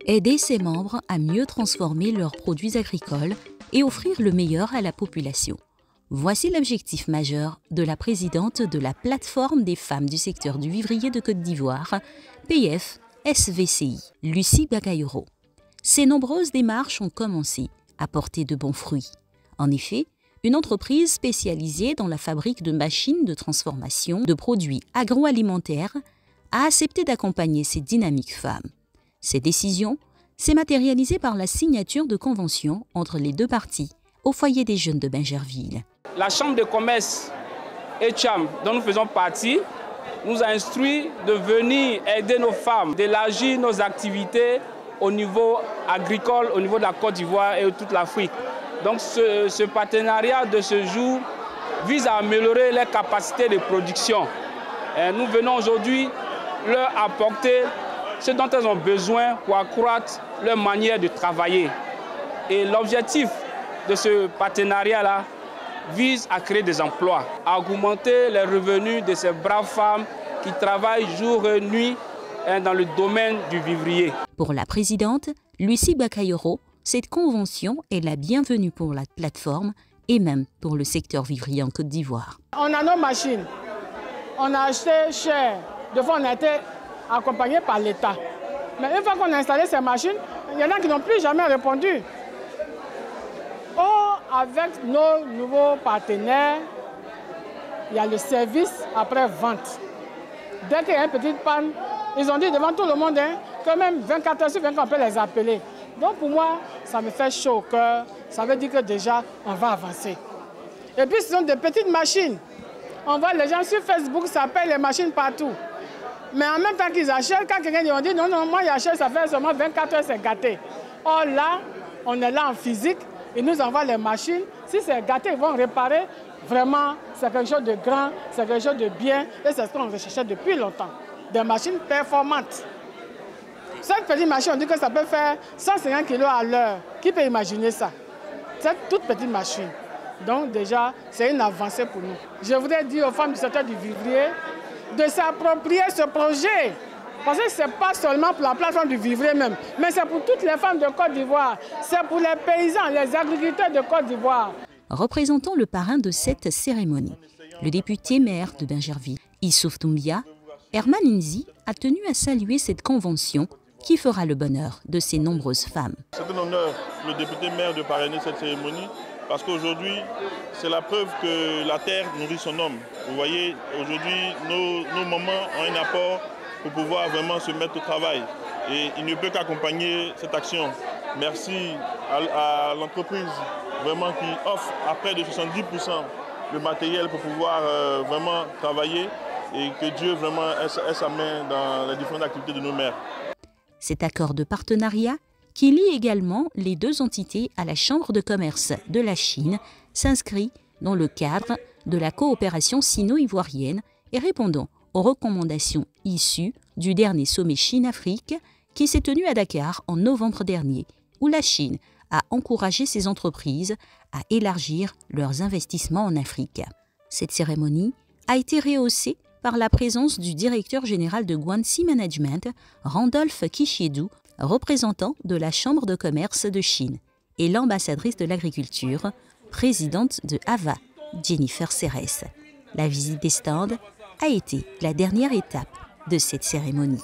aider ses membres à mieux transformer leurs produits agricoles et offrir le meilleur à la population. Voici l'objectif majeur de la présidente de la plateforme des femmes du secteur du vivrier de Côte d'Ivoire, PF-SVCI, Lucie Bakayoro. Ces nombreuses démarches ont commencé à porter de bons fruits. En effet, une entreprise spécialisée dans la fabrique de machines de transformation de produits agroalimentaires a accepté d'accompagner ces dynamiques femmes. Cette décision s'est matérialisée par la signature de conventions entre les deux parties au foyer des jeunes de Bingerville. La Chambre de commerce et Cham, dont nous faisons partie, nous a instruit de venir aider nos femmes, d'élargir nos activités au niveau agricole, au niveau de la Côte d'Ivoire et de toute l'Afrique. Donc ce partenariat de ce jour vise à améliorer les capacités de production. Et nous venons aujourd'hui leur apporter ce dont elles ont besoin pour accroître leur manière de travailler. Et l'objectif de ce partenariat-là vise à créer des emplois, à augmenter les revenus de ces braves femmes qui travaillent jour et nuit dans le domaine du vivrier. Pour la présidente, Lucie Bakayoro, cette convention est la bienvenue pour la plateforme et même pour le secteur vivrier en Côte d'Ivoire. On a nos machines, on a acheté cher, de fois on a été accompagné par l'État. Mais une fois qu'on a installé ces machines, il y en a qui n'ont plus jamais répondu. Oh, avec nos nouveaux partenaires, il y a le service après-vente. Dès qu'il y a une petite panne, ils ont dit devant tout le monde que même 24 heures sur 24, on peut les appeler. Donc pour moi, ça me fait chaud au cœur. Ça veut dire que déjà, on va avancer. Et puis, ce sont des petites machines. On voit les gens sur Facebook, ça paye les machines partout. Mais en même temps qu'ils achètent, quand quelqu'un dit non, non, moi j'achète, ça fait seulement 24 heures, c'est gâté. Or là, on est là en physique, ils nous envoient les machines. Si c'est gâté, ils vont réparer. Vraiment, c'est quelque chose de grand, c'est quelque chose de bien. Et c'est ce qu'on recherchait depuis longtemps. Des machines performantes. Cette petite machine, on dit que ça peut faire 150 kg à l'heure. Qui peut imaginer ça? Cette toute petite machine. Donc déjà, c'est une avancée pour nous. Je voudrais dire aux femmes du secteur du vivrier de s'approprier ce projet. Parce que ce n'est pas seulement pour la plateforme du vivrier même, mais c'est pour toutes les femmes de Côte d'Ivoire. C'est pour les paysans, les agriculteurs de Côte d'Ivoire. Représentant le parrain de cette cérémonie, le député maire de Bingerville, Issouf Doumbia, Herman Inzi, a tenu à saluer cette convention qui fera le bonheur de ces nombreuses femmes. C'est un honneur, le député maire, de parrainer cette cérémonie, parce qu'aujourd'hui, c'est la preuve que la terre nourrit son homme. Vous voyez, aujourd'hui, nos mamans ont un apport pour pouvoir vraiment se mettre au travail. Et il ne peut qu'accompagner cette action. Merci à l'entreprise vraiment qui offre à près de 70% le matériel pour pouvoir vraiment travailler et que Dieu vraiment ait sa main dans les différentes activités de nos mères. Cet accord de partenariat, qui lie également les deux entités à la Chambre de commerce de la Chine, s'inscrit dans le cadre de la coopération sino-ivoirienne et répondant aux recommandations issues du dernier sommet Chine-Afrique qui s'est tenu à Dakar en novembre dernier, où la Chine a encouragé ses entreprises à élargir leurs investissements en Afrique. Cette cérémonie a été rehaussée par la présence du directeur général de Guangxi Management, Randolph Kishiedou, représentant de la Chambre de commerce de Chine, et l'ambassadrice de l'agriculture, présidente de AVA, Jennifer Serres. La visite des stands a été la dernière étape de cette cérémonie.